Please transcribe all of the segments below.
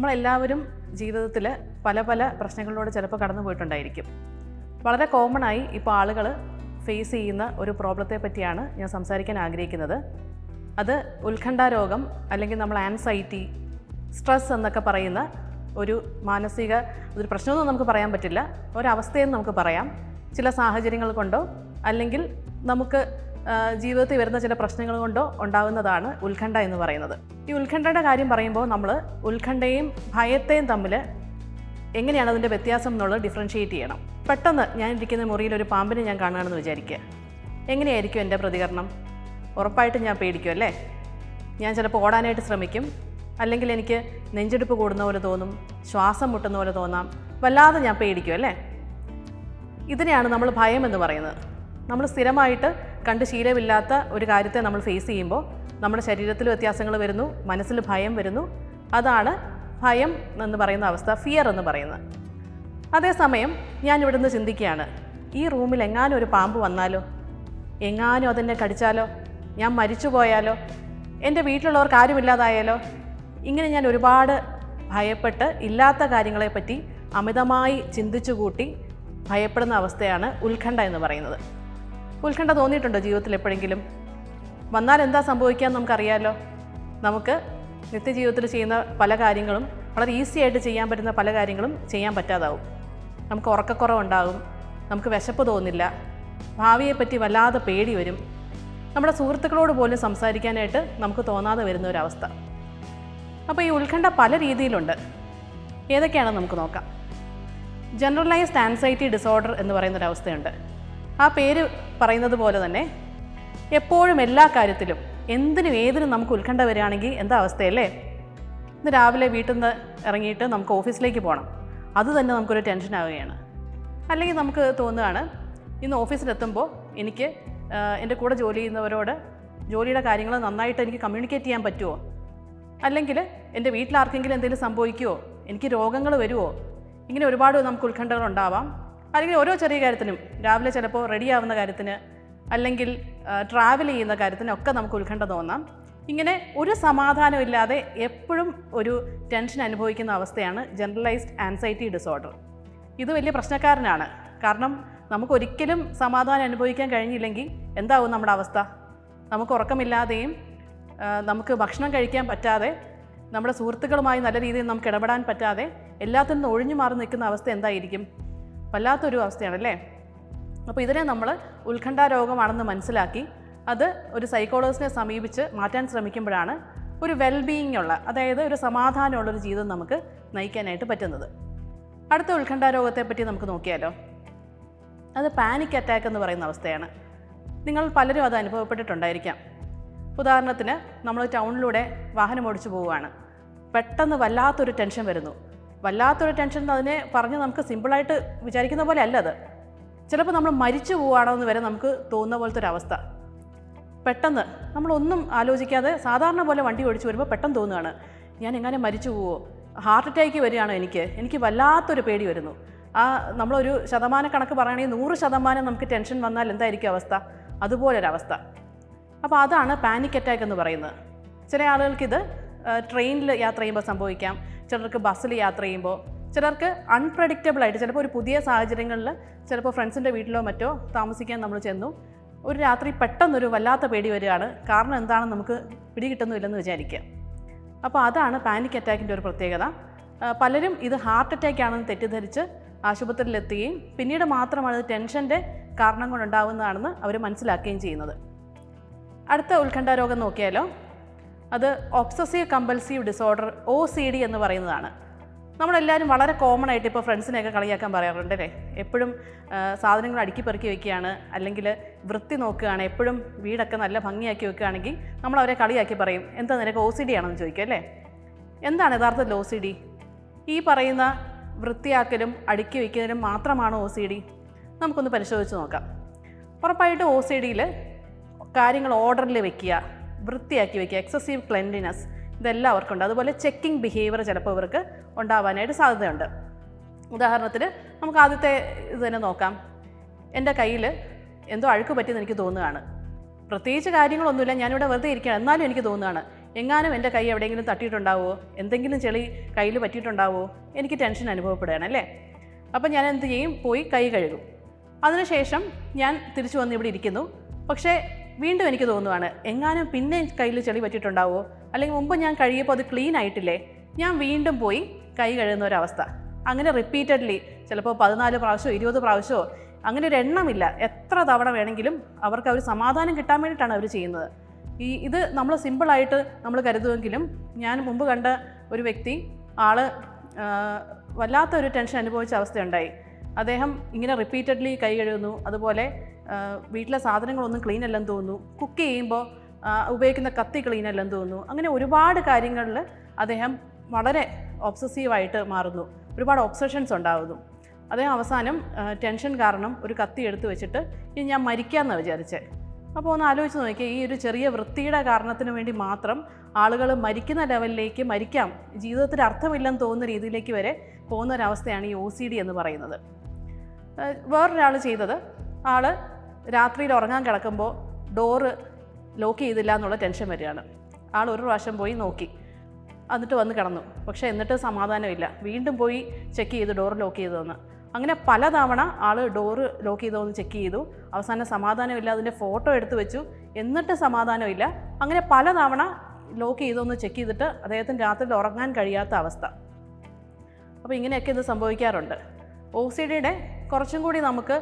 നമ്മളെല്ലാവരും ജീവിതത്തിൽ പല പല പ്രശ്നങ്ങളിലൂടെ ചിലപ്പോൾ കടന്നു പോയിട്ടുണ്ടായിരിക്കും. വളരെ കോമൺ ആയി ഇപ്പോൾ ആളുകൾ ഫേസ് ചെയ്യുന്ന ഒരു പ്രോബ്ലത്തെ പറ്റിയാണ് ഞാൻ സംസാരിക്കാൻ ആഗ്രഹിക്കുന്നത്. അത് ഉത്കണ്ഠാരോഗം അല്ലെങ്കിൽ നമ്മൾ ആൻസൈറ്റി, സ്ട്രെസ് എന്നൊക്കെ പറയുന്ന ഒരു മാനസിക ഒരു പ്രശ്നമൊന്നും നമുക്ക് പറയാൻ പറ്റില്ല, ഒരവസ്ഥയെന്ന് നമുക്ക് പറയാം. ചില സാഹചര്യങ്ങൾ കൊണ്ടോ അല്ലെങ്കിൽ നമുക്ക് ജീവിതത്തിൽ വരുന്ന ചില പ്രശ്നങ്ങൾ കൊണ്ടോ ഉണ്ടാകുന്നതാണ് ഉത്കണ്ഠ എന്ന് പറയുന്നത്. ഈ ഉത്കണ്ഠയുടെ കാര്യം പറയുമ്പോൾ നമ്മൾ ഉത്കണ്ഠയും ഭയത്തെയും തമ്മിൽ എങ്ങനെയാണ് അതിൻ്റെ വ്യത്യാസം എന്നുള്ളത് ഡിഫറൻഷ്യേറ്റ് ചെയ്യണം. പെട്ടെന്ന് ഞാൻ ഇരിക്കുന്ന മുറിയിൽ ഒരു പാമ്പിനെ ഞാൻ കാണുകയാണെന്ന് വിചാരിക്കുക, എങ്ങനെയായിരിക്കും എൻ്റെ പ്രതികരണം? ഉറപ്പായിട്ടും ഞാൻ പേടിക്കും അല്ലേ? ഞാൻ ചിലപ്പോൾ ഓടാനായിട്ട് ശ്രമിക്കും, അല്ലെങ്കിൽ എനിക്ക് നെഞ്ചെടുപ്പ് കൂടുന്ന പോലെ തോന്നും, ശ്വാസം മുട്ടുന്ന പോലെ തോന്നാം, വല്ലാതെ ഞാൻ പേടിക്കും അല്ലേ? ഇതിനെയാണ് നമ്മൾ ഭയം എന്ന് പറയുന്നത്. നമ്മൾ സ്ഥിരമായിട്ട് കണ്ട് ശീലമില്ലാത്ത ഒരു കാര്യത്തെ നമ്മൾ ഫേസ് ചെയ്യുമ്പോൾ നമ്മുടെ ശരീരത്തിൽ വ്യത്യാസങ്ങൾ വരുന്നു, മനസ്സിൽ ഭയം വരുന്നു. അതാണ് ഭയം എന്ന് പറയുന്ന അവസ്ഥ, ഫിയർ എന്ന് പറയുന്നത്. അതേസമയം ഞാൻ ഇവിടെ നിന്ന് ചിന്തിക്കുകയാണ്, ഈ റൂമിൽ എങ്ങാനും ഒരു പാമ്പ് വന്നാലോ, എങ്ങാനും അതെന്നെ കടിച്ചാലോ, ഞാൻ മരിച്ചു പോയാലോ, എൻ്റെ വീട്ടിലുള്ളവർക്ക് ആരുമില്ലാതായാലോ, ഇങ്ങനെ ഞാൻ ഒരുപാട് ഭയപ്പെട്ട് ഇല്ലാത്ത കാര്യങ്ങളെപ്പറ്റി അമിതമായി ചിന്തിച്ചു കൂട്ടി ഭയപ്പെടുന്ന അവസ്ഥയാണ് ഉത്കണ്ഠ എന്ന് പറയുന്നത്. ഉത്കണ്ഠ തോന്നിയിട്ടുണ്ടോ ജീവിതത്തിൽ എപ്പോഴെങ്കിലും? വന്നാൽ എന്താ സംഭവിക്കുക എന്ന് നമുക്കറിയാമല്ലോ. നമുക്ക് നിത്യജീവിതത്തിൽ ചെയ്യുന്ന പല കാര്യങ്ങളും, വളരെ ഈസി ആയിട്ട് ചെയ്യാൻ പറ്റുന്ന പല കാര്യങ്ങളും ചെയ്യാൻ പറ്റാതാവും. നമുക്ക് ഉറക്കക്കുറവുണ്ടാകും, നമുക്ക് വിശപ്പ് തോന്നില്ല, ഭാവിയെപ്പറ്റി വല്ലാതെ പേടി വരും, നമ്മുടെ സുഹൃത്തുക്കളോട് പോലും സംസാരിക്കാനായിട്ട് നമുക്ക് തോന്നാതെ വരുന്ന ഒരവസ്ഥ. അപ്പോൾ ഈ ഉത്കണ്ഠ പല രീതിയിലുണ്ട്. ഏതൊക്കെയാണെന്ന് നമുക്ക് നോക്കാം. ജനറലൈസ്ഡ് ആൻസൈറ്റി ഡിസോർഡർ എന്ന് പറയുന്നൊരവസ്ഥയുണ്ട്. ആ പേര് പറയുന്നത് പോലെ തന്നെ എപ്പോഴും എല്ലാ കാര്യത്തിലും എന്തിനും ഏതിനും നമുക്ക് ഉത്കണ്ഠ വരികയാണെങ്കിൽ എന്താ അവസ്ഥയല്ലേ? ഇന്ന് രാവിലെ വീട്ടിൽ നിന്ന് ഇറങ്ങിയിട്ട് നമുക്ക് ഓഫീസിലേക്ക് പോകണം, അത് തന്നെ നമുക്കൊരു ടെൻഷൻ ആവുകയാണ്. അല്ലെങ്കിൽ നമുക്ക് തോന്നുകയാണ്, ഇന്ന് ഓഫീസിലെത്തുമ്പോൾ എനിക്ക് എൻ്റെ കൂടെ ജോലി ചെയ്യുന്നവരോട് ജോലിയുടെ കാര്യങ്ങൾ നന്നായിട്ട് എനിക്ക് കമ്മ്യൂണിക്കേറ്റ് ചെയ്യാൻ പറ്റുമോ? അല്ലെങ്കിൽ എൻ്റെ വീട്ടിലാർക്കെങ്കിലും എന്തെങ്കിലും സംഭവിക്കുമോ? എനിക്ക് രോഗങ്ങൾ വരുമോ? ഇങ്ങനെ ഒരുപാട് നമുക്ക് ഉത്കണ്ഠകൾ ഉണ്ടാവാം. അല്ലെങ്കിൽ ഓരോ ചെറിയ കാര്യത്തിനും, രാവിലെ ചിലപ്പോൾ റെഡിയാവുന്ന കാര്യത്തിന്, അല്ലെങ്കിൽ ട്രാവൽ ചെയ്യുന്ന കാര്യത്തിനൊക്കെ നമുക്ക് ഉത്കണ്ഠ തോന്നാം. ഇങ്ങനെ ഒരു സമാധാനമില്ലാതെ എപ്പോഴും ഒരു ടെൻഷൻ അനുഭവിക്കുന്ന അവസ്ഥയാണ് ജനറലൈസ്ഡ് ആൻസൈറ്റി ഡിസോർഡർ. ഇത് വലിയ പ്രശ്നക്കാരനാണ്. കാരണം നമുക്കൊരിക്കലും സമാധാനം അനുഭവിക്കാൻ കഴിഞ്ഞില്ലെങ്കിൽ എന്താവും നമ്മുടെ അവസ്ഥ? നമുക്ക് ഉറക്കമില്ലാതെയും നമുക്ക് ഭക്ഷണം കഴിക്കാൻ പറ്റാതെ, നമ്മുടെ സുഹൃത്തുക്കളുമായി നല്ല രീതിയിൽ നമുക്ക് ഇടപെടാൻ പറ്റാതെ, എല്ലാത്തിൽ നിന്നും ഒഴിഞ്ഞു മാറി നിൽക്കുന്ന അവസ്ഥ എന്തായിരിക്കും? വല്ലാത്തൊരു അവസ്ഥയാണല്ലേ? അപ്പോൾ ഇതിനെ നമ്മൾ ഉത്കണ്ഠാരോഗമാണെന്ന് മനസ്സിലാക്കി അത് ഒരു സൈക്കോളജിസ്റ്റിനെ സമീപിച്ച് മാറ്റാൻ ശ്രമിക്കുമ്പോഴാണ് ഒരു വെൽബീയിങ് ഉള്ള, അതായത് ഒരു സമാധാനമുള്ളൊരു ജീവിതം നമുക്ക് നയിക്കാനായിട്ട് പറ്റുന്നത്. അടുത്ത ഉത്കണ്ഠാരോഗത്തെ പറ്റി നമുക്ക് നോക്കിയാലോ. അത് പാനിക് അറ്റാക്ക് എന്ന് പറയുന്ന അവസ്ഥയാണ്. നിങ്ങൾ പലരും അത് അനുഭവപ്പെട്ടിട്ടുണ്ടായിരിക്കാം. ഉദാഹരണത്തിന്, നമ്മൾ ടൗണിലൂടെ വാഹനം ഓടിച്ചു പോവുകയാണ്, പെട്ടെന്ന് വല്ലാത്തൊരു ടെൻഷൻ വരുന്നു. വല്ലാത്തൊരു ടെൻഷൻ അതിനെ പറഞ്ഞ് നമുക്ക് സിമ്പിളായിട്ട് വിചാരിക്കുന്ന പോലെ അല്ല അത്. ചിലപ്പോൾ നമ്മൾ മരിച്ചു പോവുകയാണോ എന്ന് വരെ നമുക്ക് തോന്നുന്ന പോലത്തെ ഒരു അവസ്ഥ. പെട്ടെന്ന് നമ്മളൊന്നും ആലോചിക്കാതെ സാധാരണ പോലെ വണ്ടി ഓടിച്ചു വരുമ്പോൾ പെട്ടെന്ന് തോന്നുകയാണ്, ഞാൻ എങ്ങനെ മരിച്ചു പോവോ, ഹാർട്ട് അറ്റാക്ക് വരികയാണോ, എനിക്ക് വല്ലാത്തൊരു പേടി വരുന്നു. നമ്മളൊരു ശതമാന കണക്ക് പറയുകയാണെങ്കിൽ 100% നമുക്ക് ടെൻഷൻ വന്നാൽ എന്തായിരിക്കും അവസ്ഥ? അതുപോലൊരവസ്ഥ. അപ്പോൾ അതാണ് പാനിക് അറ്റാക്ക് എന്ന് പറയുന്നത്. ചില ആളുകൾക്കിത് ട്രെയിനിൽ യാത്ര ചെയ്യുമ്പോൾ സംഭവിക്കാം, ചിലർക്ക് ബസ്സിൽ യാത്ര ചെയ്യുമ്പോൾ, ചിലർക്ക് അൺപ്രഡിക്റ്റബിളായിട്ട് ചിലപ്പോൾ ഒരു പുതിയ സാഹചര്യങ്ങളിൽ, ചിലപ്പോൾ ഫ്രണ്ട്സിൻ്റെ വീട്ടിലോ മറ്റോ താമസിക്കാൻ നമ്മൾ ചെന്നു, ഒരു രാത്രി പെട്ടെന്നൊരു വല്ലാത്ത പേടി വരികയാണ്. കാരണം എന്താണെന്ന് നമുക്ക് പിടികിട്ടുന്നില്ലെന്ന് വിചാരിക്കുക. അപ്പോൾ അതാണ് പാനിക് അറ്റാക്കിൻ്റെ ഒരു പ്രത്യേകത. പലരും ഇത് ഹാർട്ട് അറ്റാക്ക് ആണെന്ന് തെറ്റിദ്ധരിച്ച് ആശുപത്രിയിലെത്തുകയും പിന്നീട് മാത്രമാണ് ഇത് ടെൻഷൻ്റെ കാരണം കൊണ്ടുണ്ടാകുന്നതാണെന്ന് അവർ മനസ്സിലാക്കുകയും ചെയ്യുന്നത്. അടുത്ത ഉത്കണ്ഠാരോഗം നോക്കിയാലോ. അത് ഒബ്സസീവ് കമ്പൽസീവ് ഡിസോർഡർ, OCD എന്ന് പറയുന്നതാണ്. നമ്മളെല്ലാവരും വളരെ കോമൺ ആയിട്ട് ഇപ്പോൾ ഫ്രണ്ട്സിനെയൊക്കെ കളിയാക്കാൻ പറയാറുണ്ട് അല്ലേ? എപ്പോഴും സാധനങ്ങൾ അടുക്കി പെറുക്കി വെക്കുകയാണ്, അല്ലെങ്കിൽ വൃത്തി നോക്കുകയാണ്, എപ്പോഴും വീടൊക്കെ നല്ല ഭംഗിയാക്കി വെക്കുകയാണെങ്കിൽ നമ്മൾ അവരെ കളിയാക്കി പറയും, എന്താ നിനക്ക് OCD ആണെന്ന് ചോദിക്കും അല്ലേ? എന്താണ് യഥാർത്ഥത്തിൽ OCD? ഈ പറയുന്ന വൃത്തിയാക്കലും അടുക്കി വയ്ക്കുന്നതിനും മാത്രമാണോ OCD? നമുക്കൊന്ന് പരിശോധിച്ച് നോക്കാം. ഉറപ്പായിട്ടും OCDയിൽ കാര്യങ്ങൾ ഓർഡറിൽ വെക്കുക, വൃത്തിയാക്കി വയ്ക്കുക, എക്സസീവ് ക്ലെൻലിനെസ്, ഇതെല്ലാം അവർക്കുണ്ട്. അതുപോലെ ചെക്കിംഗ് ബിഹേവിയർ ചിലപ്പോൾ ഇവർക്ക് ഉണ്ടാവാനായിട്ട് സാധ്യതയുണ്ട്. ഉദാഹരണത്തിന് നമുക്ക് ആദ്യത്തെ ഇത് തന്നെ നോക്കാം. എൻ്റെ കയ്യിൽ എന്തോ അഴുക്ക് പറ്റിയെന്ന് എനിക്ക് തോന്നുകയാണ്. പ്രത്യേകിച്ച് കാര്യങ്ങളൊന്നുമില്ല, ഞാനിവിടെ വെറുതെ ഇരിക്കുകയാണ്, എന്നാലും എനിക്ക് തോന്നുകയാണ് എങ്ങാനും എൻ്റെ കൈ എവിടെയെങ്കിലും തട്ടിയിട്ടുണ്ടാവുമോ, എന്തെങ്കിലും ചെളി കയ്യിൽ പറ്റിയിട്ടുണ്ടാവുമോ, എനിക്ക് ടെൻഷൻ അനുഭവപ്പെടുകയാണ് അല്ലേ. അപ്പം ഞാൻ എന്ത് ചെയ്യും, പോയി കൈ കഴുകും. അതിനുശേഷം ഞാൻ തിരിച്ചു വന്ന് ഇവിടെ ഇരിക്കുന്നു. പക്ഷേ വീണ്ടും എനിക്ക് തോന്നുവാണ് എങ്ങാനും പിന്നെ കയ്യിൽ ചെളി പറ്റിയിട്ടുണ്ടാവുമോ, അല്ലെങ്കിൽ മുമ്പ് ഞാൻ കഴുകിയപ്പോൾ അത് ക്ലീൻ ആയിട്ടില്ലേ, ഞാൻ വീണ്ടും പോയി കൈ കഴുകുന്ന ഒരവസ്ഥ. അങ്ങനെ റിപ്പീറ്റഡ്ലി ചിലപ്പോൾ 14 പ്രാവശ്യമോ 20 പ്രാവശ്യമോ, അങ്ങനെ ഒരു എണ്ണമില്ല, എത്ര തവണ വേണമെങ്കിലും അവർക്ക് ഒരു സമാധാനം കിട്ടാൻ വേണ്ടിയിട്ടാണ് അവർ ചെയ്യുന്നത്. ഇത് നമ്മൾ സിമ്പിളായിട്ട് നമ്മൾ കരുതുമെങ്കിലും ഞാൻ മുമ്പ് കണ്ട ഒരു വ്യക്തി, ആള് വല്ലാത്തൊരു ടെൻഷൻ അനുഭവിച്ച അവസ്ഥയുണ്ടായി. അദ്ദേഹം ഇങ്ങനെ റിപ്പീറ്റഡ്ലി കൈ കഴുകുന്നു, അതുപോലെ വീട്ടിലെ സാധനങ്ങളൊന്നും ക്ലീൻ അല്ലെന്ന് തോന്നുന്നു, കുക്ക് ചെയ്യുമ്പോൾ ഉപയോഗിക്കുന്ന കത്തി ക്ലീൻ അല്ലെന്ന് തോന്നുന്നു. അങ്ങനെ ഒരുപാട് കാര്യങ്ങളിൽ അദ്ദേഹം വളരെ ഒബ്സസീവായിട്ട് മാറുന്നു, ഒരുപാട് ഒബ്സഷൻസ് ഉണ്ടാകുന്നു. അദ്ദേഹം അവസാനം ടെൻഷൻ കാരണം ഒരു കത്തി എടുത്ത് വെച്ചിട്ട് ഇനി ഞാൻ മരിക്കാമെന്നാണ് വിചാരിച്ചത്. അപ്പോൾ ഒന്ന് ആലോചിച്ച് നോക്കിയാൽ, ഈ ഒരു ചെറിയ വൃത്തിയുടെ കാരണത്തിന് വേണ്ടി മാത്രം ആളുകൾ മരിക്കുന്ന ലെവലിലേക്ക്, മരിക്കാം, ജീവിതത്തിൽ അർത്ഥമില്ലെന്ന് തോന്നുന്ന രീതിയിലേക്ക് വരെ പോകുന്ന ഒരവസ്ഥയാണ് ഈ OCD എന്ന് പറയുന്നത്. വേറൊരാൾ ചെയ്തത്, ആൾ രാത്രിയിൽ ഉറങ്ങാൻ കിടക്കുമ്പോൾ ഡോറ് ലോക്ക് ചെയ്തില്ല എന്നുള്ള ടെൻഷൻ വരികയാണ്. ആൾ ഒരു പ്രാവശ്യം പോയി നോക്കി, എന്നിട്ട് വന്ന് കിടന്നു. പക്ഷേ എന്നിട്ട് സമാധാനമില്ല, വീണ്ടും പോയി ചെക്ക് ചെയ്തു ഡോർ ലോക്ക് ചെയ്തതെന്ന്. അങ്ങനെ പലതവണ ആൾ ഡോറ് ലോക്ക് ചെയ്തതെന്ന് ചെക്ക് ചെയ്തു. അവസാനം സമാധാനമില്ല, അതിൻ്റെ ഫോട്ടോ എടുത്ത് വെച്ചു, എന്നിട്ട് സമാധാനമില്ല. അങ്ങനെ പലതവണ ലോക്ക് ചെയ്തതെന്ന് ചെക്ക് ചെയ്തിട്ട് അദ്ദേഹത്തിന് രാത്രിയിൽ ഉറങ്ങാൻ കഴിയാത്ത അവസ്ഥ. അപ്പോൾ ഇങ്ങനെയൊക്കെ ഇത് സംഭവിക്കാറുണ്ട്. OCDയുടെ കുറച്ചും കൂടി നമുക്ക്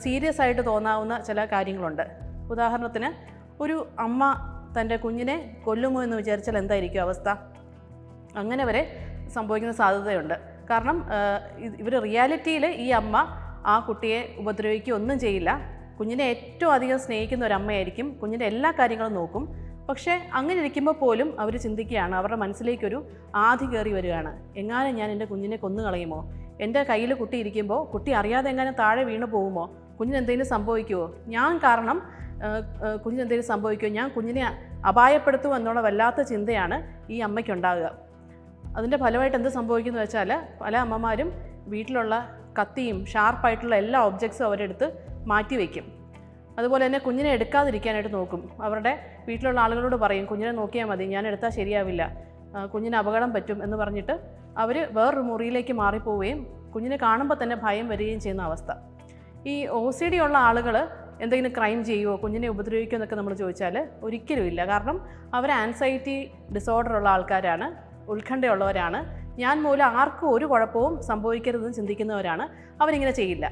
സീരിയസ് ആയിട്ട് തോന്നാവുന്ന ചില കാര്യങ്ങളുണ്ട്. ഉദാഹരണത്തിന്, ഒരു അമ്മ തൻ്റെ കുഞ്ഞിനെ കൊല്ലുമോ എന്ന് വിചാരിച്ചാൽ എന്തായിരിക്കും അവസ്ഥ? അങ്ങനെ വരെ സംഭവിക്കുന്ന സാധ്യതയുണ്ട്. കാരണം ഇവർ റിയാലിറ്റിയിൽ ഈ അമ്മ ആ കുട്ടിയെ ഉപദ്രവിക്കുകയോ ഒന്നും ചെയ്യില്ല. കുഞ്ഞിനെ ഏറ്റവും അധികം സ്നേഹിക്കുന്ന ഒരു അമ്മയായിരിക്കും, കുഞ്ഞിൻ്റെ എല്ലാ കാര്യങ്ങളും നോക്കും. പക്ഷേ അങ്ങനെ ഇരിക്കുമ്പോൾ പോലും അവർ ചിന്തിക്കുകയാണ്, അവരുടെ മനസ്സിലേക്കൊരു ആധി കയറി വരികയാണ്, എങ്ങാനും ഞാൻ എൻ്റെ കുഞ്ഞിനെ കൊന്നു കളയുമോ, എൻ്റെ കയ്യിൽ കുട്ടി ഇരിക്കുമ്പോൾ കുട്ടി അറിയാതെ എങ്ങാനും താഴെ വീണ് പോകുമോ, കുഞ്ഞിന് എന്തെങ്കിലും സംഭവിക്കുമോ, ഞാൻ കാരണം കുഞ്ഞിന് എന്തെങ്കിലും സംഭവിക്കുമോ, ഞാൻ കുഞ്ഞിനെ അപായപ്പെടുത്തുമോ എന്നുള്ള വല്ലാത്ത ചിന്തയാണ് ഈ അമ്മയ്ക്കുണ്ടാകുക. അതിൻ്റെ ഫലമായിട്ട് എന്ത് സംഭവിക്കുന്നു വെച്ചാൽ, പല അമ്മമാരും വീട്ടിലുള്ള കത്തിയും ഷാർപ്പായിട്ടുള്ള എല്ലാ ഒബ്ജക്ട്സും അവരെടുത്ത് മാറ്റി വയ്ക്കും. അതുപോലെ തന്നെ കുഞ്ഞിനെ എടുക്കാതിരിക്കാനായിട്ട് നോക്കും. അവരുടെ വീട്ടിലുള്ള ആളുകളോട് പറയും, കുഞ്ഞിനെ നോക്കിയാൽ മതി, ഞാൻ എടുത്താൽ ശരിയാവില്ല, കുഞ്ഞിന് അപകടം പറ്റും എന്ന് പറഞ്ഞിട്ട് അവർ വേറൊരു മുറിയിലേക്ക് മാറിപ്പോവുകയും കുഞ്ഞിനെ കാണുമ്പോൾ തന്നെ ഭയം വരികയും ചെയ്യുന്ന അവസ്ഥ. ഈ OCD ഉള്ള ആളുകൾ എന്തെങ്കിലും ക്രൈം ചെയ്യുമോ, കുഞ്ഞിനെ ഉപദ്രവിക്കുമോ എന്നൊക്കെ നമ്മൾ ചോദിച്ചാൽ ഒരിക്കലും ഇല്ല. കാരണം അവർ ആൻസൈറ്റി ഡിസോർഡർ ഉള്ള ആൾക്കാരാണ്, ഉത്കണ്ഠയുള്ളവരാണ്. ഞാൻ മൂലം ആർക്കും ഒരു കുഴപ്പവും സംഭവിക്കരുതെന്ന് ചിന്തിക്കുന്നവരാണ്. അവരിങ്ങനെ ചെയ്യില്ല.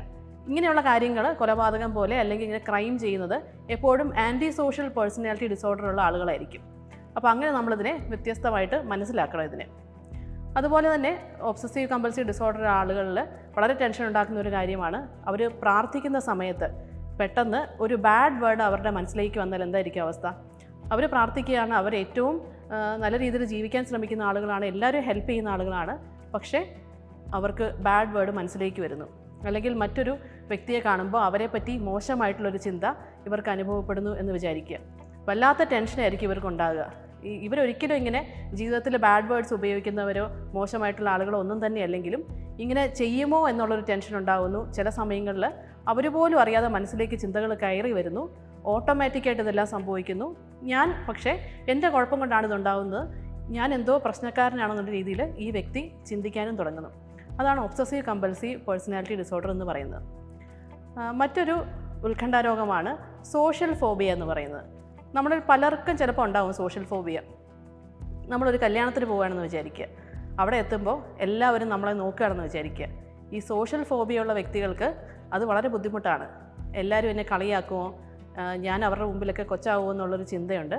ഇങ്ങനെയുള്ള കാര്യങ്ങൾ, കൊലപാതകം പോലെ അല്ലെങ്കിൽ ഇങ്ങനെ ക്രൈം ചെയ്യുന്നത് എപ്പോഴും ആൻറ്റി സോഷ്യൽ പേഴ്സണാലിറ്റി ഡിസോർഡർ ഉള്ള ആളുകളായിരിക്കും. അപ്പോൾ അങ്ങനെ നമ്മളിതിനെ വ്യത്യസ്തമായിട്ട് മനസ്സിലാക്കണം ഇതിനെ. അതുപോലെ തന്നെ ഒബ്സസീവ് കമ്പൽസീവ് ഡിസോർഡർ ആളുകളിൽ വളരെ ടെൻഷൻ ഉണ്ടാക്കുന്ന ഒരു കാര്യമാണ്, അവർ പ്രാർത്ഥിക്കുന്ന സമയത്ത് പെട്ടെന്ന് ഒരു ബാഡ് വേർഡ് അവരുടെ മനസ്സിലേക്ക് വന്നാൽ എന്തായിരിക്കും അവസ്ഥ? അവർ പ്രാർത്ഥിക്കുകയാണ്, അവർ ഏറ്റവും നല്ല രീതിയിൽ ജീവിക്കാൻ ശ്രമിക്കുന്ന ആളുകളാണ്, എല്ലാവരും ഹെൽപ്പ് ചെയ്യുന്ന ആളുകളാണ്. പക്ഷേ അവർക്ക് ബാഡ് വേർഡ് മനസ്സിലേക്ക് വരുന്നു, അല്ലെങ്കിൽ മറ്റൊരു വ്യക്തിയെ കാണുമ്പോൾ അവരെ പറ്റി മോശമായിട്ടുള്ളൊരു ചിന്ത ഇവർക്ക് അനുഭവപ്പെടുന്നു എന്ന് വിചാരിക്കുക. വല്ലാത്ത ടെൻഷനായിരിക്കും ഇവർക്കുണ്ടാകുക. ഇവരൊരിക്കലും ഇങ്ങനെ ജീവിതത്തിൽ ബാഡ് വേർഡ്സ് ഉപയോഗിക്കുന്നവരോ മോശമായിട്ടുള്ള ആളുകളോ ഒന്നും തന്നെ അല്ലെങ്കിലും ഇങ്ങനെ ചെയ്യുമോ എന്നുള്ളൊരു ടെൻഷൻ ഉണ്ടാകുന്നു. ചില സമയങ്ങളിൽ അവർ പോലും അറിയാതെ മനസ്സിലേക്ക് ചിന്തകൾ കയറി വരുന്നു. ഓട്ടോമാറ്റിക്കായിട്ട് ഇതെല്ലാം സംഭവിക്കുന്നു. ഞാൻ പക്ഷേ എൻ്റെ കുഴപ്പം കൊണ്ടാണ് ഇതുണ്ടാകുന്നത്, ഞാൻ എന്തോ പ്രശ്നക്കാരനാണെന്നുള്ള രീതിയിൽ ഈ വ്യക്തി ചിന്തിക്കാനും തുടങ്ങുന്നു. അതാണ് ഒബ്സസീവ് കമ്പൽസീവ് പേഴ്സണാലിറ്റി ഡിസോർഡർ എന്ന് പറയുന്നത്. മറ്റൊരു ഉത്കണ്ഠാരോഗമാണ് സോഷ്യൽ ഫോബിയ എന്ന് പറയുന്നത്. നമ്മളിൽ പലർക്കും ചിലപ്പോൾ ഉണ്ടാവും സോഷ്യൽ ഫോബിയ. നമ്മളൊരു കല്യാണത്തിന് പോവുകയാണെന്ന് വിചാരിക്കുക, അവിടെ എത്തുമ്പോൾ എല്ലാവരും നമ്മളെ നോക്കുകയാണെന്ന് വിചാരിക്കുക. ഈ സോഷ്യൽ ഫോബിയ ഉള്ള വ്യക്തികൾക്ക് അത് വളരെ ബുദ്ധിമുട്ടാണ്. എല്ലാവരും എന്നെ കളിയാക്കുമോ, ഞാൻ അവരുടെ മുമ്പിലൊക്കെ കൊച്ചാവുമോ എന്നുള്ളൊരു ചിന്തയുണ്ട്.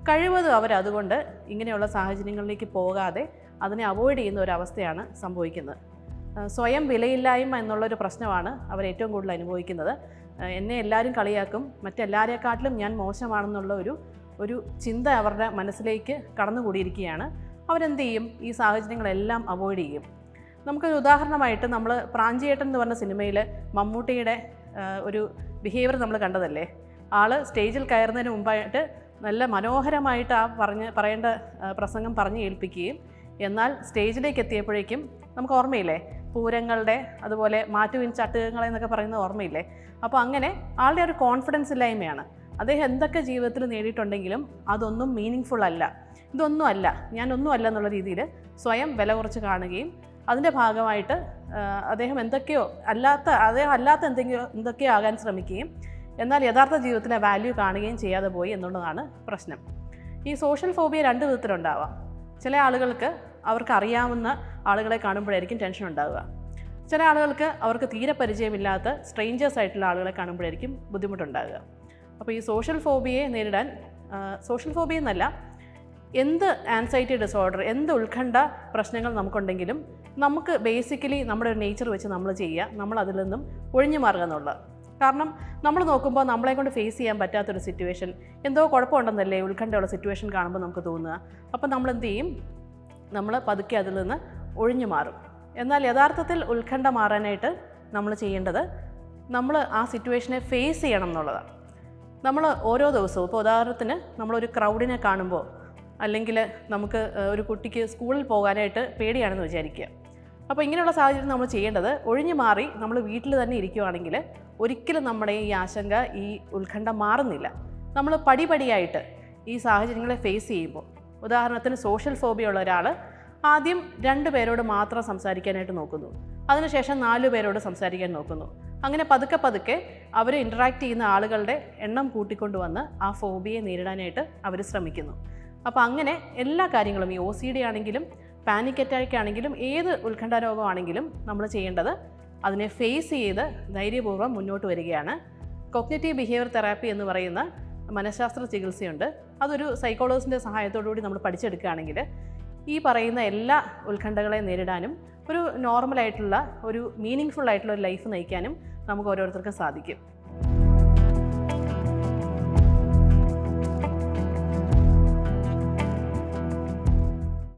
കഴിവതും അവരതുകൊണ്ട് ഇങ്ങനെയുള്ള സാഹചര്യങ്ങളിലേക്ക് പോകാതെ അതിനെ അവോയ്ഡ് ചെയ്യുന്ന ഒരവസ്ഥയാണ് സംഭവിക്കുന്നത്. സ്വയം വിലയില്ലായ്മ എന്നുള്ളൊരു പ്രശ്നമാണ് അവർ ഏറ്റവും കൂടുതൽ അനുഭവിക്കുന്നത്. എന്നെ എല്ലാവരും കളിയാക്കും, മറ്റെല്ലാവരെക്കാട്ടിലും ഞാൻ മോശമാണെന്നുള്ള ഒരു ചിന്ത അവരുടെ മനസ്സിലേക്ക് കടന്നുകൂടിയിരിക്കുകയാണ്. അവരെന്ത് ചെയ്യും? ഈ സാഹചര്യങ്ങളെല്ലാം അവോയ്ഡ് ചെയ്യും. നമുക്കൊരു ഉദാഹരണമായിട്ട് നമ്മൾ പ്രാഞ്ചിയേട്ടൻ എന്ന് പറഞ്ഞ സിനിമയിൽ മമ്മൂട്ടിയുടെ ഒരു ബിഹേവിയർ നമ്മൾ കണ്ടതല്ലേ. ആൾ സ്റ്റേജിൽ കയറുന്നതിന് മുമ്പായിട്ട് നല്ല മനോഹരമായിട്ട് പറയേണ്ട പ്രസംഗം പറഞ്ഞു ഏൽപ്പിക്കുകയും, എന്നാൽ സ്റ്റേജിലേക്ക് എത്തിയപ്പോഴേക്കും നമുക്ക് ഓർമ്മയില്ലേ, പൂരങ്ങളുടെ അതുപോലെ മാറ്റുവിൻ ചട്ടുകങ്ങളെന്നൊക്കെ പറയുന്ന ഓർമ്മയില്ലേ. അപ്പോൾ അങ്ങനെ ആളുടെ ഒരു കോൺഫിഡൻസ് ഇല്ലായ്മയാണ്. അദ്ദേഹം എന്തൊക്കെ ജീവിതത്തിൽ നേടിയിട്ടുണ്ടെങ്കിലും അതൊന്നും മീനിങ് ഫുൾ അല്ല. ഇതൊന്നുമല്ല, ഞാനൊന്നുമല്ല എന്നുള്ള രീതിയിൽ സ്വയം വില കുറച്ച് കാണുകയും അതിൻ്റെ ഭാഗമായിട്ട് അദ്ദേഹം അല്ലാത്ത എന്തൊക്കെയോ ആകാൻ ശ്രമിക്കുകയും എന്നാൽ യഥാർത്ഥ ജീവിതത്തിലെ വാല്യൂ കാണുകയും ചെയ്യാതെ പോയി എന്നുള്ളതാണ് പ്രശ്നം. ഈ സോഷ്യൽ ഫോബിയ 2 വിധത്തിലുണ്ടാവാം. ചില ആളുകൾക്ക് അവർക്ക് അറിയാവുന്ന ആളുകളെ കാണുമ്പോഴായിരിക്കും ടെൻഷൻ ഉണ്ടാവുക. ചില ആളുകൾക്ക് അവർക്ക് തീരെ പരിചയമില്ലാത്ത സ്ട്രേഞ്ചേഴ്സ് ആയിട്ടുള്ള ആളുകളെ കാണുമ്പോഴായിരിക്കും ബുദ്ധിമുട്ടുണ്ടാകുക. അപ്പോൾ ഈ സോഷ്യൽ ഫോബിയയെ നേരിടാൻ, സോഷ്യൽ ഫോബിയ എന്നല്ല, എന്ത് ആൻസൈറ്റി ഡിസോർഡർ, എന്ത് ഉത്കണ്ഠ പ്രശ്നങ്ങൾ നമുക്കുണ്ടെങ്കിലും നമുക്ക് ബേസിക്കലി നമ്മുടെ ഒരു നേച്ചർ വെച്ച് നമ്മൾ ചെയ്യുക, നമ്മൾ അതിൽ നിന്നും ഒഴിഞ്ഞു മാറുക എന്നുള്ളത്. കാരണം നമ്മൾ നോക്കുമ്പോൾ നമ്മളെ കൊണ്ട് ഫേസ് ചെയ്യാൻ പറ്റാത്തൊരു സിറ്റുവേഷൻ, എന്തോ കുഴപ്പമുണ്ടെന്നല്ലേ ഉത്കണ്ഠയുള്ള സിറ്റുവേഷൻ കാണുമ്പോൾ നമുക്ക് തോന്നുക. അപ്പോൾ നമ്മൾ എന്ത് ചെയ്യും? നമ്മൾ പതുക്കെ അതിൽ നിന്ന് ഒഴിഞ്ഞു മാറും. എന്നാൽ യഥാർത്ഥത്തിൽ ഉത്കണ്ഠ മാറാനായിട്ട് നമ്മൾ ചെയ്യേണ്ടത്, നമ്മൾ ആ സിറ്റുവേഷനെ ഫേസ് ചെയ്യണം എന്നുള്ളതാണ്. നമ്മൾ ഓരോ ദിവസവും, ഇപ്പോൾ ഉദാഹരണത്തിന് നമ്മളൊരു ക്രൗഡിനെ കാണുമ്പോൾ, അല്ലെങ്കിൽ നമുക്ക് ഒരു കുട്ടിക്ക് സ്കൂളിൽ പോകാനായിട്ട് പേടിയാണെന്ന് വിചാരിക്കുക. അപ്പോൾ ഇങ്ങനെയുള്ള സാഹചര്യം നമ്മൾ ചെയ്യേണ്ടത്, ഒഴിഞ്ഞു മാറി നമ്മൾ വീട്ടിൽ തന്നെ ഇരിക്കുകയാണെങ്കിൽ ഒരിക്കലും നമ്മുടെ ഈ ആശങ്ക, ഈ ഉത്കണ്ഠ മാറുന്നില്ല. നമ്മൾ പടിപടിയായിട്ട് ഈ സാഹചര്യങ്ങളെ ഫേസ് ചെയ്യുമ്പോൾ, ഉദാഹരണത്തിന് സോഷ്യൽ ഫോബിയ ഉള്ള ഒരാൾ ആദ്യം 2 പേരോട് മാത്രം സംസാരിക്കാനായിട്ട് നോക്കുന്നു, അതിനുശേഷം 4 പേരോട് സംസാരിക്കാൻ നോക്കുന്നു. അങ്ങനെ പതുക്കെ പതുക്കെ അവർ ഇൻറ്ററാക്ട് ചെയ്യുന്ന ആളുകളുടെ എണ്ണം കൂട്ടിക്കൊണ്ടുവന്ന് ആ ഫോബിയെ നേരിടാനായിട്ട് അവർ ശ്രമിക്കുന്നു. അപ്പോൾ അങ്ങനെ എല്ലാ കാര്യങ്ങളും, ഈ OCD ആണെങ്കിലും പാനിക് അറ്റാക്ക് ആണെങ്കിലും ഏത് ഉത്കണ്ഠ രോഗമാണെങ്കിലും നമ്മൾ ചെയ്യേണ്ടത് അതിനെ ഫേസ് ചെയ്ത് ധൈര്യപൂർവ്വം മുന്നോട്ട് വരികയാണ്. കോഗ്നിറ്റീവ് ബിഹേവിയർ തെറാപ്പി എന്ന് പറയുന്ന മനഃശാസ്ത്ര ചികിത്സയുണ്ട്. അതൊരു സൈക്കോളജിസ്റ്റിൻ്റെ സഹായത്തോടു കൂടി നമ്മൾ പഠിച്ചെടുക്കുകയാണെങ്കിൽ ഈ പറയുന്ന എല്ലാ ഉത്കണ്ഠകളെ നേരിടാനും ഒരു നോർമലായിട്ടുള്ള, ഒരു മീനിങ് ഫുൾ ആയിട്ടുള്ള ഒരു ലൈഫ് നയിക്കാനും നമുക്ക് ഓരോരുത്തർക്കും സാധിക്കും.